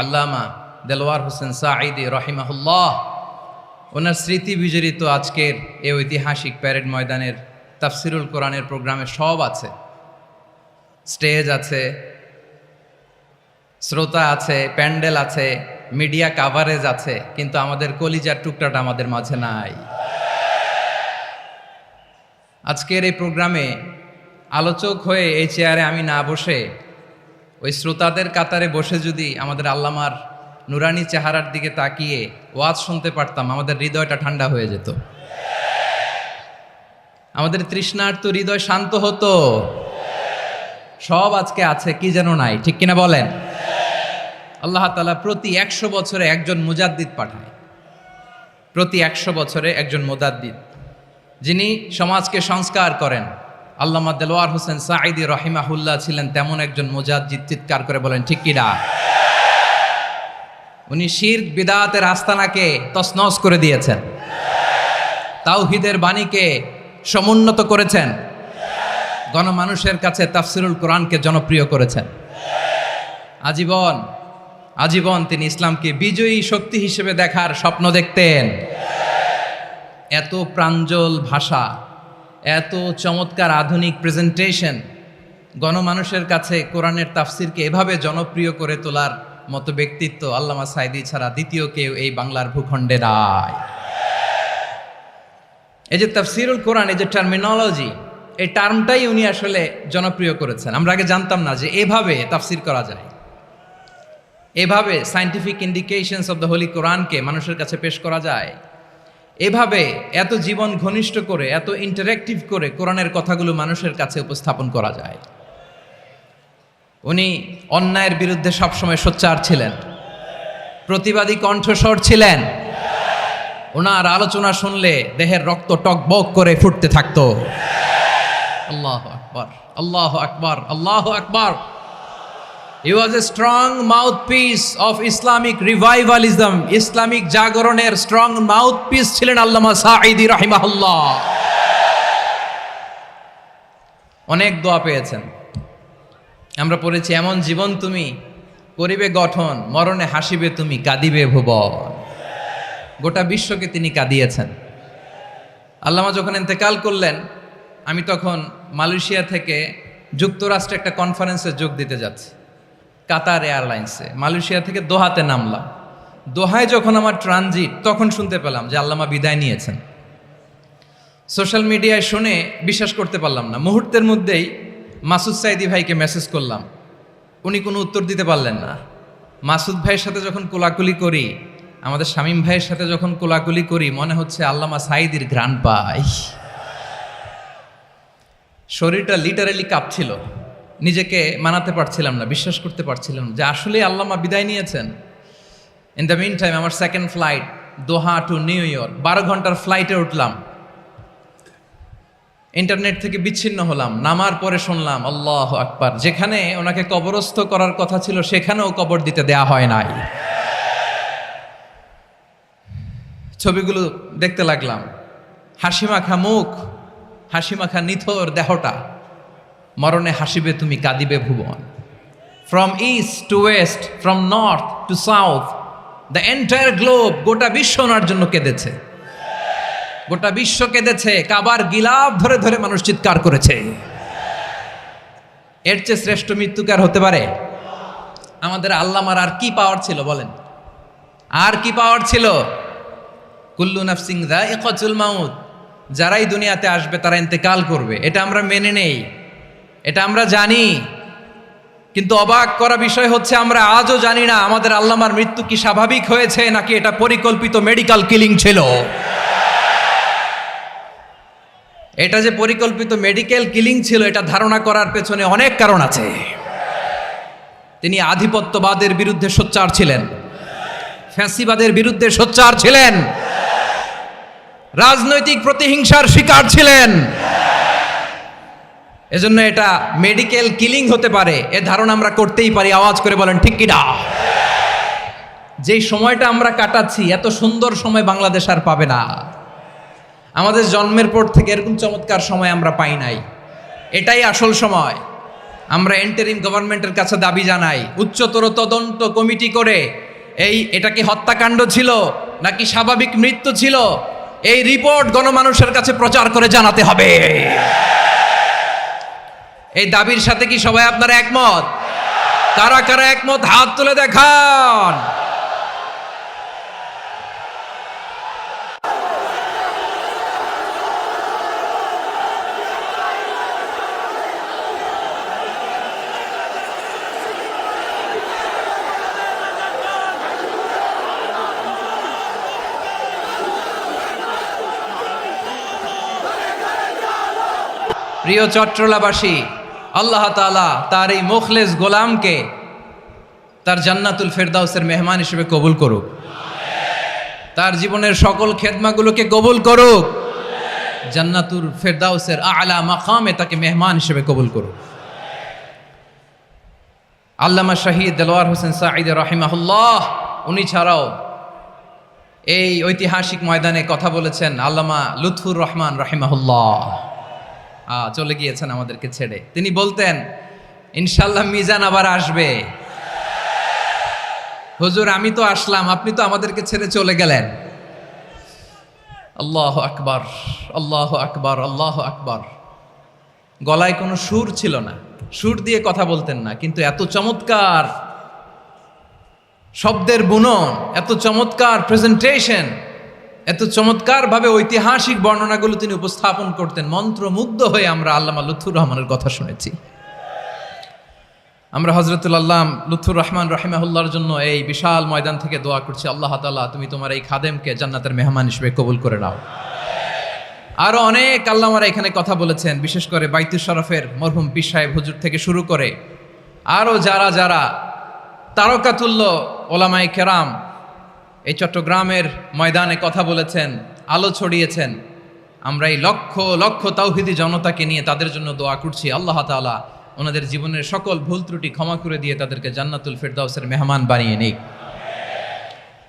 আল্লামা দেলোয়ার হোসেন সাঈদী রহিমাহুল্লাহ, ওনার স্মৃতি বিজড়িত আজকের এই ঐতিহাসিক প্যারেড ময়দানের তাফসিরুল কোরআনের প্রোগ্রামে সব আছে। স্টেজ আছে, শ্রোতা আছে, প্যান্ডেল আছে, মিডিয়া কাভারেজ আছে, কিন্তু আমাদের কলিজার টুকরাটা আমাদের মাঝে নাই। আজকের এই প্রোগ্রামে আলোচক হয়ে এই চেয়ারে আমি না বসে ওই শ্রোতাদের কাতারে বসে যদি আমাদের আল্লামার নুরানি চেহারার দিকে তাকিয়ে ওয়াজ শুনতে পারতাম, আমাদের হৃদয়টা ঠান্ডা হয়ে যেত, আমাদের তৃষ্ণার্ত হৃদয় শান্ত হতো। সব আজকে আছে, কি যেন নাই, ঠিক কিনা বলেন? আল্লাহ তাআলা প্রতি 100 বছরে একজন মুজাদ্দিদ পাঠায়, প্রতি 100 বছরে একজন মুজাদ্দিদ, যিনি সমাজকে সংস্কার করেন। আল্লামা দেলোয়ার হোসেন সাঈদী রহিমাহুল্লাহ ছিলেন তেমন একজন মুজাদ্দিদ। চিৎকার করে বলেন ঠিক কিনা? উনি শিরক বিদআতের আস্তানাকে তছনছ করে দিয়েছেন, তাওহীদের বাণীকে সমুন্নত করেছেন, গণমানুষের কাছে তাফসিরুল কোরআনকে জনপ্রিয় করেছেন। আজীবন তিনি ইসলামকে বিজয়ী শক্তি হিসেবে দেখার স্বপ্ন দেখতেন। এত প্রাঞ্জল ভাষা, এত চমৎকার আধুনিক প্রেজেন্টেশন, গণমানুষের কাছে কোরআনের তাফসিরকে এভাবে জনপ্রিয় করে তোলার মতো ব্যক্তিত্ব আল্লামা সাঈদী ছাড়া দ্বিতীয় কেউ এই বাংলার ভূখণ্ডে নাই। এই যে তাফসিরুল কোরআন, এই যে টার্মিনোলজি, এই টার্মটাই উনি আসলে জনপ্রিয় করেছেন। আমরা আগে জানতাম না যে এভাবে তাফসির করা যায়, এভাবে scientific indications of the Holi কোরআনকে মানুষের কাছে পেশ করা যায়, এভাবে এত জীবন ঘনিষ্ঠ করে, এত ইন্টারেক্টিভ করে কোরআনের কথাগুলো মানুষের কাছে উপস্থাপন করা যায়। উনি অন্যায়ের বিরুদ্ধে সবসময় সোচ্চার ছিলেন, প্রতিবাদী কণ্ঠস্বর ছিলেন। ওনার আলোচনা শুনলে দেহের রক্ত টকবক করে ফুটতে থাকতো। আল্লাহু আকবার, আল্লাহু আকবার, আল্লাহু আকবার। He was a strong mouthpiece of Islamic revivalism. Islamic জাগরণের স্ট্রং মাউথপিস ছিলেন আল্লামা সাঈদী রাহিমাহুল্লাহ। অনেক দোয়া পেয়েছেন, আমরা পড়েছি, এমন জীবন তুমি করিবে গঠন, মরণে হাসিবে তুমি, কাঁদিবে ভুবন। গোটা বিশ্বকে তিনি কাঁদিয়েছেন। আল্লামা যখন ইন্তেকাল করলেন, আমি তখন মালয়েশিয়া থেকে যুক্তরাষ্ট্রে একটা কনফারেন্সে যোগ দিতে যাচ্ছি, কাতার এয়ারলাইন্সে। মালয়েশিয়া থেকে দোহাতে নামলাম। দোহায় যখন আমার ট্রানজিট, তখন শুনতে পেলাম যে আল্লামা বিদায় নিয়েছেন। সোশ্যাল মিডিয়ায় শুনে বিশ্বাস করতে পারলাম না। মুহূর্তের মধ্যেই মাসুদ সাঈদী ভাইকে মেসেজ করলাম, উনি কোনো উত্তর দিতে পারলেন না। মাসুদ ভাইয়ের সাথে যখন কোলাকুলি করি, আমাদের শামীম ভাইয়ের সাথে যখন কোলাকুলি করি, মনে হচ্ছে আল্লামা সাঈদীর ঘ্রাণ পাই। শরীরটা লিটারালি কাঁপছিল, নিজেকে মানাতে পারছিলাম না, বিশ্বাস করতে পারছিলাম যে আসলে আল্লামা বিদায় নিয়েছেন। ইন দ্য মিন টাইম আমার সেকেন্ড ফ্লাইট, দোহা টু নিউ ইয়র্ক, 12 ঘন্টার ফ্লাইটে উঠলাম। ইন্টারনেট থেকে বিচ্ছিন্ন হলাম। নামার পরে শুনলাম আল্লাহু আকবার, যেখানে ওনাকে কবরস্থ করার কথা ছিল সেখানেও কবর দিতে দেয়া হয় নাই। ছবিগুলো দেখতে লাগলাম, হাসিমাখা মুখ, হাসিমাখা নিথর দেহটা, মরণে হাসিবে তুমি, কাঁদিবে ভুবন। From east to west, from north to south, the entire globe, গোটা বিশ্ব ওনার জন্য কেঁদেছে, গোটা বিশ্ব কেঁদেছে। কাবার গিলাফ ধরে ধরে মানুষ চিৎকার করেছে। এর চেয়ে শ্রেষ্ঠ মৃত্যুকার হতে পারে? আমাদের আল্লামার আর কি পাওয়ার ছিল বলেন? আর কি পাওয়ার ছিল? কুল্লু নাফসিন যায়িকাতুল মাউত, যারাই দুনিয়াতে আসবে তারা ইন্তেকাল করবে, এটা আমরা মেনে নেই, এটা আমরা জানি। কিন্তু অবাক করা বিষয় হচ্ছে, আমরা আজও জানি না আমাদের আল্লামার মৃত্যু কি স্বাভাবিক হয়েছে নাকি এটা পরিকল্পিত মেডিকেল কিলিং ছিল। এটা যে পরিকল্পিত মেডিকেল কিলিং ছিল, এটা ধারণা করার পেছনে অনেক কারণ আছে। তিনি আধিপত্যবাদের বিরুদ্ধে সোচ্চার ছিলেন, ফ্যাসিবাদের বিরুদ্ধে সোচ্চার ছিলেন, রাজনৈতিক প্রতিহিংসার শিকার ছিলেন। এজন্য এটা মেডিকেল কিলিং হতে পারে এ ধারণা আমরা করতেই পারি। আওয়াজ করে বলেন ঠিক কিনা? যেই সময়টা আমরা কাটাচ্ছি, এত সুন্দর সময় বাংলাদেশ আর পাবে না। আমাদের জন্মের পর থেকে এরকম চমৎকার সময় আমরা পাই নাই। এটাই আসল সময়। আমরা ইন্টারিম গভর্নমেন্টের কাছে দাবি জানাই, উচ্চতর তদন্ত কমিটি করে এটা কি হত্যাকাণ্ড ছিল নাকি স্বাভাবিক মৃত্যু ছিল, এই রিপোর্ট গণমানুষের কাছে প্রচার করে জানাতে হবে। এই দাবির সাথে কি সবাই আপনারা একমত? কারা কারা একমত হাত তুলে দেখান। প্রিয় চট্টলাবাসী, আল্লাহ তাআলা তার এই মুখলেস গোলামকে তার জান্নাতুল ফেরদাউসের মেহমান হিসেবে কবুল করুক, তার জীবনের সকল খেদমাগুলোকে কবুল করুক, জান্নাতুল ফেরদাউসের আলা মাকামে তাকে মেহমান হিসেবে কবুল করুক। আল্লামা শহীদ দেলোয়ার হোসেন সাঈদী রাহিমাহুল্লাহ, উনি ছাড়াও এই ঐতিহাসিক ময়দানে কথা বলেছেন আল্লামা লুৎফুর রহমান রাহিমাহুল্লাহ। চলে গিয়েছেন আমাদেরকে ছেড়ে। তিনি বলতেন, ইনশাল্লাহ মিজান আবার আসবে। হুজুর আমি তো আসলাম, আপনি তো আমাদেরকে ছেড়ে চলে গেলেন। আল্লাহু আকবার, আল্লাহু আকবার, আল্লাহু আকবার। গলায় কোনো সুর ছিল না, সুর দিয়ে কথা বলতেন না, কিন্তু এত চমৎকার শব্দের বুনন, এত চমৎকার প্রেজেন্টেশন, এত চমৎকারভাবে ঐতিহাসিক বর্ণনাগুলো তিনি উপস্থাপন করতেন। মন্ত্রমুগ্ধ হয়ে আমরা আল্লামা লুৎফুর রহমানের কথা শুনেছি। আমরা হযরতুল আল্লাম লুৎফুর রহমান রাহিমাহুল্লাহর জন্য এই বিশাল ময়দান থেকে দোয়া করছি, আল্লাহ তাআলা তুমি তোমার এই খাদেমকে জান্নাতের মেহমান হিসেবে কবুল করে নাও। আরো অনেক আল্লামারা এখানে কথা বলেছেন, বিশেষ করে বাইতুল শরফের মরহুম পীর সাহেব হুজুর থেকে শুরু করে আরো যারা যারা তারকাতুল্য ওলামায়ে কেরাম এই চট্টগ্রামের ময়দানে কথা বলেছেন, আলো ছড়িয়েছেন। আমরা এই লক্ষ লক্ষ তাওহীদি জনতাকে নিয়ে তাদের জন্য দোয়া করছি, আল্লাহ তাআলা ওনাদের জীবনের সকল ভুল ত্রুটি ক্ষমা করে দিয়ে তাদেরকে জান্নাতুল ফেরদাউসের মেহমান বানিয়ে নিক।